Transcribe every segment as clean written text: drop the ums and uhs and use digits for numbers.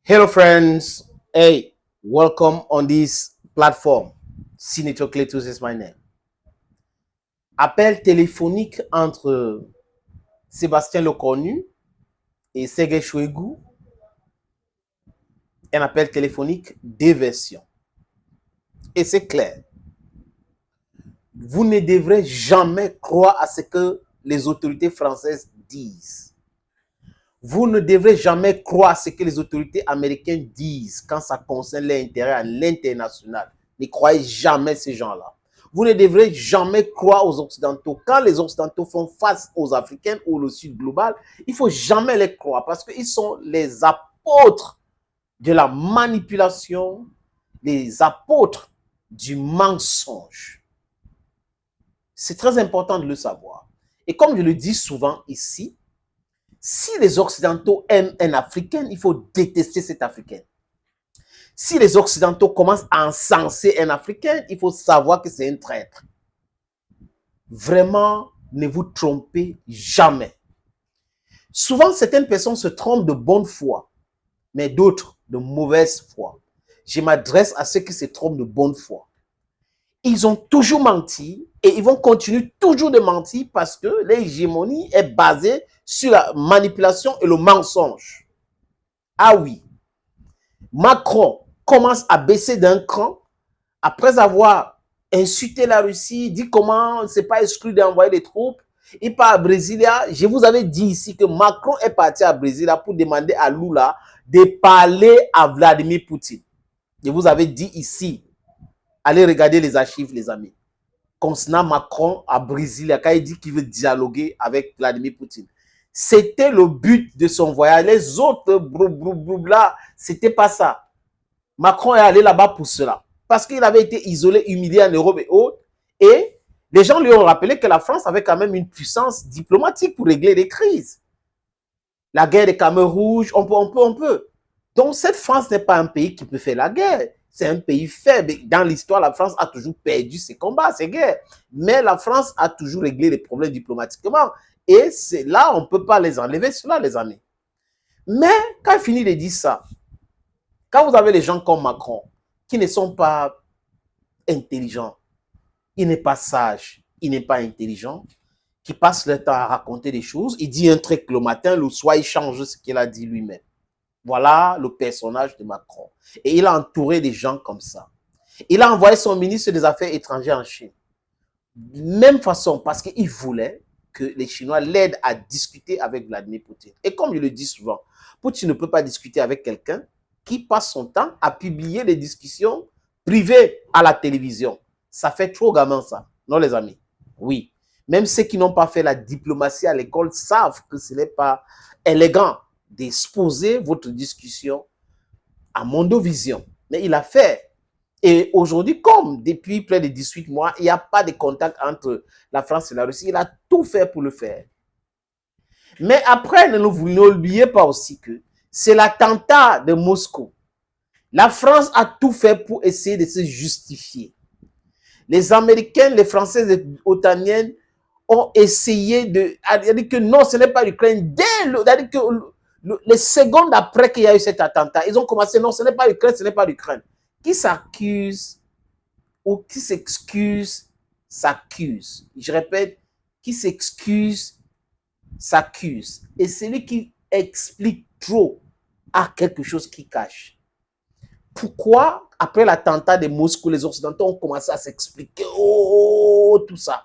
Hello, friends. Hey, welcome on this platform. Senator Cletus is my name. Appel téléphonique entre Sébastien Lecornu et Sergei Shoigu. Un appel téléphonique deux versions. Et c'est clair. Vous ne devrez jamais croire à ce que les autorités françaises disent. Vous ne devrez jamais croire à ce que les autorités américaines disent quand ça concerne l'intérêt à l'international. Ne croyez jamais ces gens-là. Vous ne devrez jamais croire aux Occidentaux. Quand les Occidentaux font face aux Africains ou au Sud global, il ne faut jamais les croire parce qu'ils sont les apôtres de la manipulation, les apôtres du mensonge. C'est très important de le savoir. Et comme je le dis souvent ici, si les Occidentaux aiment un Africain, il faut détester cet Africain. Si les Occidentaux commencent à encenser un Africain, il faut savoir que c'est un traître. Vraiment, ne vous trompez jamais. Souvent, certaines personnes se trompent de bonne foi, mais d'autres de mauvaise foi. Je m'adresse à ceux qui se trompent de bonne foi. Ils ont toujours menti et ils vont continuer toujours de mentir parce que l'hégémonie est basée sur la manipulation et le mensonge. Ah oui, Macron commence à baisser d'un cran après avoir insulté la Russie, dit comment c'est pas exclu d'envoyer des troupes. Il part à Brasilia. Je vous avais dit ici que Macron est parti à Brasilia pour demander à Lula de parler à Vladimir Poutine. Je vous avais dit ici, allez regarder les archives, les amis. Concernant Macron à Brasilia, quand il dit qu'il veut dialoguer avec Vladimir Poutine. C'était le but de son voyage. Les autres, là, c'était pas ça. Macron est allé là-bas pour cela. Parce qu'il avait été isolé, humilié en Europe et autres. Et les gens lui ont rappelé que la France avait quand même une puissance diplomatique pour régler les crises. La guerre des Khmers rouges, on peut. Donc, cette France n'est pas un pays qui peut faire la guerre. C'est un pays faible. Dans l'histoire, la France a toujours perdu ses combats, ses guerres. Mais la France a toujours réglé les problèmes diplomatiquement. Et c'est là, on ne peut pas les enlever, cela, les amis. Mais quand il finit de dire ça, quand vous avez les gens comme Macron, qui ne sont pas intelligents, il n'est pas sage, il n'est pas intelligent, qui passe le temps à raconter des choses, il dit un truc le matin, le soir, il change ce qu'il a dit lui-même. Voilà le personnage de Macron. Et il a entouré des gens comme ça. Il a envoyé son ministre des Affaires étrangères en Chine. Même façon, parce qu'il voulait que les Chinois l'aident à discuter avec Vladimir Poutine. Et comme je le dis souvent, Poutine ne peut pas discuter avec quelqu'un qui passe son temps à publier des discussions privées à la télévision. Ça fait trop gamin, ça. Non, les amis? Oui. Même ceux qui n'ont pas fait la diplomatie à l'école savent que ce n'est pas élégant d'exposer votre discussion à Mondovision. Mais il a fait. Et aujourd'hui, comme depuis près de 18 mois, il n'y a pas de contact entre la France et la Russie, il a tout fait pour le faire. Mais après, n'oubliez pas aussi que c'est l'attentat de Moscou. La France a tout fait pour essayer de se justifier. Les Américains, les Français, les Otaniennes ont essayé de dire que non, ce n'est pas l'Ukraine. C'est-à-dire que les secondes après qu'il y a eu cet attentat, ils ont commencé, non, ce n'est pas l'Ukraine, ce n'est pas l'Ukraine. Qui s'accuse ou qui s'excuse, s'accuse. Je répète, qui s'excuse, s'accuse. Et celui qui explique trop a quelque chose qui cache. Pourquoi, après l'attentat de Moscou, les Occidentaux ont commencé à s'expliquer, oh, tout ça.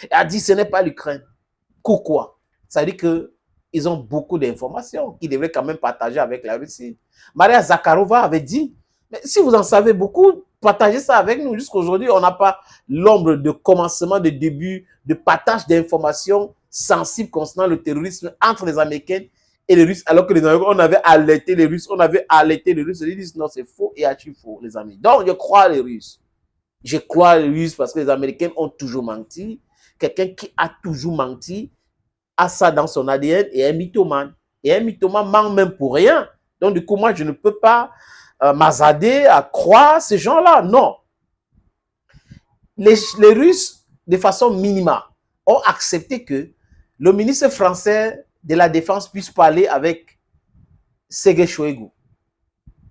Et a dit, ce n'est pas l'Ukraine. Pourquoi? Ça veut dire qu'ils ont beaucoup d'informations qu'ils devraient quand même partager avec la Russie. Maria Zakharova avait dit, mais si vous en savez beaucoup, partagez ça avec nous. Jusqu'à aujourd'hui, on n'a pas l'ombre de commencement, de début, de partage d'informations sensibles concernant le terrorisme entre les Américains et les Russes, alors que les Américains, on avait alerté les Russes, ils disent non, c'est faux et archi faux, les amis. Donc, je crois les Russes. Je crois les Russes parce que les Américains ont toujours menti. Quelqu'un qui a toujours menti a ça dans son ADN et un mythomane. Et un mythomane ment même pour rien. Donc, du coup, moi, je ne peux pas m'azader à croire ces gens-là. Non. Les Russes, de façon minimale, ont accepté que le ministre français de la Défense puisse parler avec Sergei Shoigu.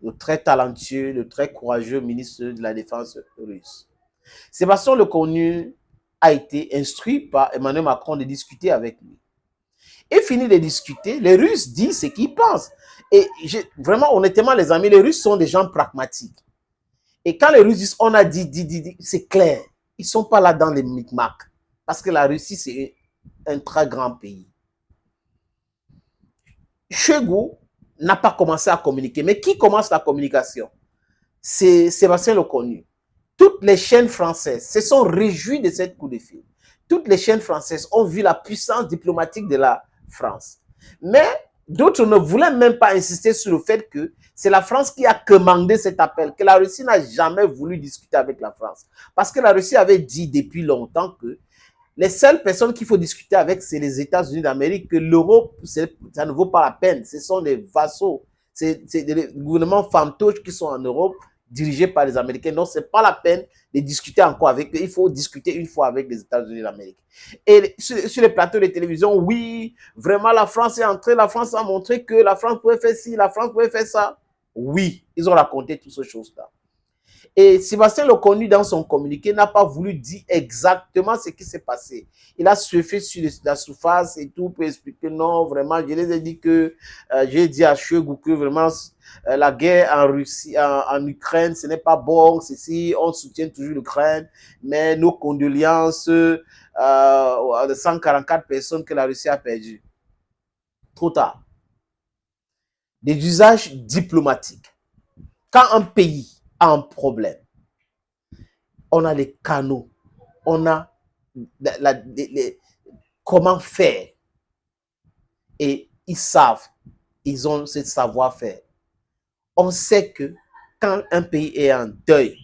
le très talentueux, le très courageux ministre de la Défense russe. Sébastien Lecornu a été instruit par Emmanuel Macron de discuter avec lui. Et fini de discuter, les Russes disent ce qu'ils pensent. Et vraiment, honnêtement, les amis, les Russes sont des gens pragmatiques. Et quand les Russes disent, on a dit, c'est clair. Ils ne sont pas là dans les micmacs. Parce que la Russie, c'est un très grand pays. Shoigu n'a pas commencé à communiquer. Mais qui commence la communication? C'est Sébastien Lecornu. Toutes les chaînes françaises se sont réjouies de cette coup de fil. Toutes les chaînes françaises ont vu la puissance diplomatique de la France. Mais d'autres ne voulaient même pas insister sur le fait que c'est la France qui a commandé cet appel, que la Russie n'a jamais voulu discuter avec la France. Parce que la Russie avait dit depuis longtemps que les seules personnes qu'il faut discuter avec, c'est les États-Unis d'Amérique, que l'Europe, ça ne vaut pas la peine. Ce sont des vassaux, c'est des gouvernements fantoches qui sont en Europe, dirigés par les Américains. Donc, ce n'est pas la peine de discuter encore avec eux. Il faut discuter une fois avec les États-Unis d'Amérique. Et sur les plateaux de télévision, oui, vraiment, la France est entrée, la France a montré que la France pouvait faire ci, la France pouvait faire ça. Oui, ils ont raconté toutes ces choses-là. Et Sébastien Lecornu, dans son communiqué, n'a pas voulu dire exactement ce qui s'est passé. Il a surfé sur la surface et tout pour expliquer non, vraiment, je les ai dit que, j'ai dit à Shoigu que vraiment, la guerre en Russie, en Ukraine, ce n'est pas bon, ceci, on soutient toujours l'Ukraine, mais nos condoléances de 144 personnes que la Russie a perdues. Trop tard. Des usages diplomatiques. Quand un pays a un problème, on a les canaux, on a comment faire. Et ils savent, ils ont ce savoir-faire. On sait que quand un pays est en deuil,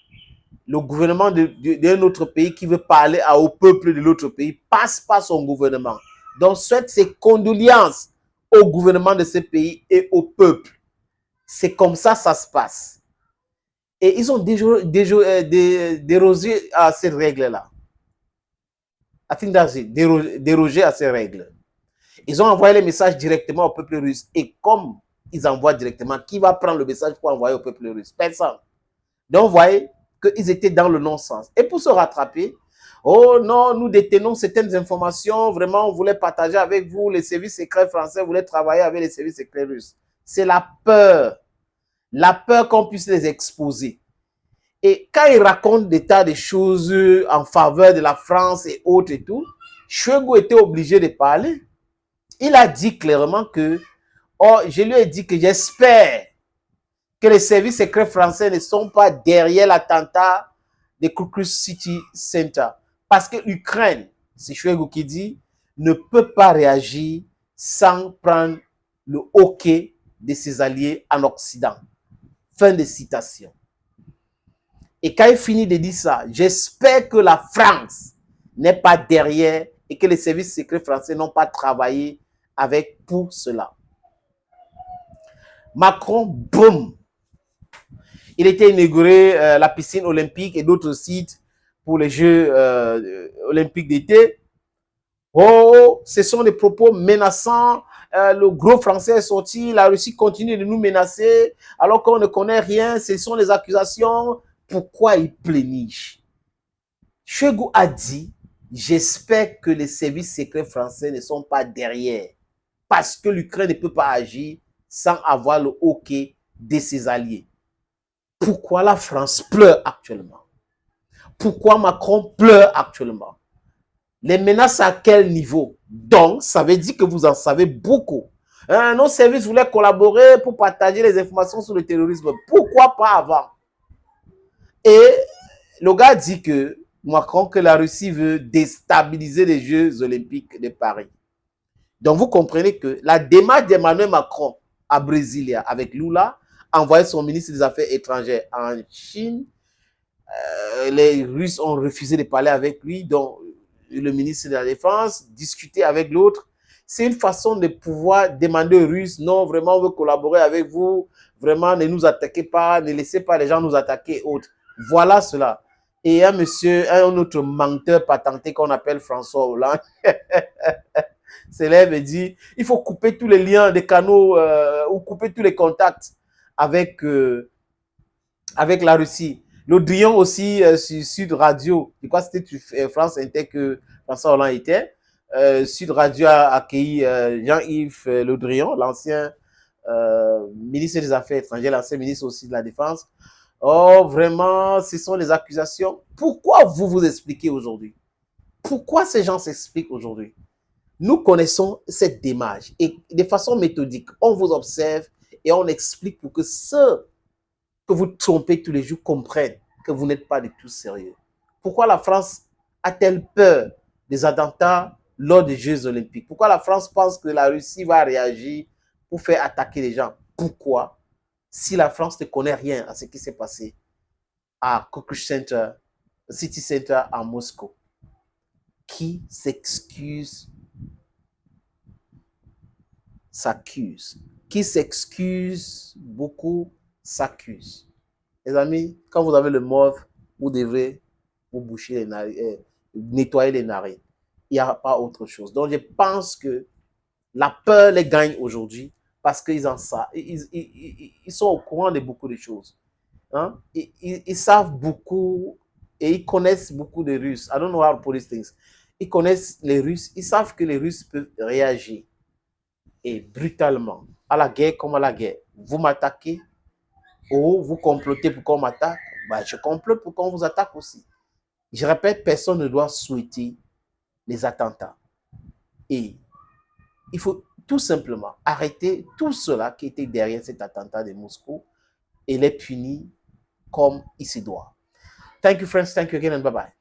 le gouvernement d'un autre pays qui veut parler au peuple de l'autre pays passe par son gouvernement. Donc, souhaite ses condoléances au gouvernement de ce pays et au peuple. C'est comme ça ça se passe. Et ils ont dérogé à ces règles-là. Dérogé à ces règles. Ils ont envoyé les messages directement au peuple russe. Et comme ils envoient directement, qui va prendre le message pour envoyer au peuple russe? Personne. Donc, vous voyez qu'ils étaient dans le non-sens. Et pour se rattraper, oh non, nous détenons certaines informations, vraiment, on voulait partager avec vous, les services secrets français voulaient travailler avec les services secrets russes. C'est la peur qu'on puisse les exposer. Et quand ils racontent des tas de choses en faveur de la France et autres et tout, Shoigu était obligé de parler. Il a dit clairement que, oh, je lui ai dit que j'espère que les services secrets français ne sont pas derrière l'attentat de Kukru City Center. Parce que l'Ukraine, c'est Shoigu qui dit, ne peut pas réagir sans prendre le hockey de ses alliés en Occident. Fin de citation. Et quand il finit de dire ça, j'espère que la France n'est pas derrière et que les services secrets français n'ont pas travaillé avec pour cela. Macron, boum. Il était inauguré la piscine olympique et d'autres sites pour les Jeux olympiques d'été. Oh, ce sont des propos menaçants. Le gros français est sorti. La Russie continue de nous menacer alors qu'on ne connaît rien. Ce sont des accusations. Pourquoi il pléniche? Shoigu a dit, j'espère que les services secrets français ne sont pas derrière. Parce que l'Ukraine ne peut pas agir sans avoir le hockey de ses alliés. Pourquoi la France pleure actuellement? Pourquoi Macron pleure actuellement? Les menaces à quel niveau? Donc, ça veut dire que vous en savez beaucoup. Nos services voulaient collaborer pour partager les informations sur le terrorisme. Pourquoi pas avant? Et le gars dit que Macron, que la Russie veut déstabiliser les Jeux olympiques de Paris. Donc, vous comprenez que la démarche d'Emmanuel Macron à Brasilia avec Lula, envoyé son ministre des Affaires étrangères en Chine, les Russes ont refusé de parler avec lui, donc le ministre de la Défense, discuter avec l'autre. C'est une façon de pouvoir demander aux Russes, non, vraiment, on veut collaborer avec vous, vraiment, ne nous attaquez pas, ne laissez pas les gens nous attaquer, autres. Voilà cela. Et un monsieur, un autre menteur patenté qu'on appelle François Hollande, s'élève et dit, il faut couper tous les liens des canaux ou couper tous les contacts avec avec la Russie. Le Drian aussi sur Sud Radio, je crois que c'était France Inter que François Hollande était. Sud Radio a accueilli Jean-Yves Le Drian, l'ancien ministre des Affaires étrangères, l'ancien ministre aussi de la Défense. Oh, vraiment, ce sont les accusations. Pourquoi vous vous expliquez aujourd'hui? Pourquoi ces gens s'expliquent aujourd'hui? Nous connaissons cette démarche et de façon méthodique, on vous observe et on explique pour que ceux que vous trompez tous les jours comprennent que vous n'êtes pas du tout sérieux. Pourquoi la France a-t-elle peur des attentats lors des Jeux Olympiques? Pourquoi la France pense que la Russie va réagir pour faire attaquer les gens? Pourquoi? Si la France ne connaît rien à ce qui s'est passé à Kukush Center, City Center à Moscou, qui s'excuse, s'accuse. Qui s'excuse beaucoup, s'accuse. Les amis, quand vous avez le mauve, vous devez vous boucher les narines, nettoyer les narines. Il n'y a pas autre chose. Donc, je pense que la peur les gagne aujourd'hui parce qu'ils en savent. Ils sont au courant de beaucoup de choses. Hein? Ils savent beaucoup et ils connaissent beaucoup de Russes. I don't know how to put these things. Ils connaissent les Russes. Ils savent que les Russes peuvent réagir et brutalement à la guerre comme à la guerre. Vous m'attaquez ou vous complotez pour qu'on m'attaque. Ben, je complote pour qu'on vous attaque aussi. Je répète, personne ne doit souhaiter les attentats. Et il faut tout simplement arrêter tout cela qui était derrière cet attentat de Moscou et les punir comme il se doit. Thank you, friends. Thank you again and bye-bye.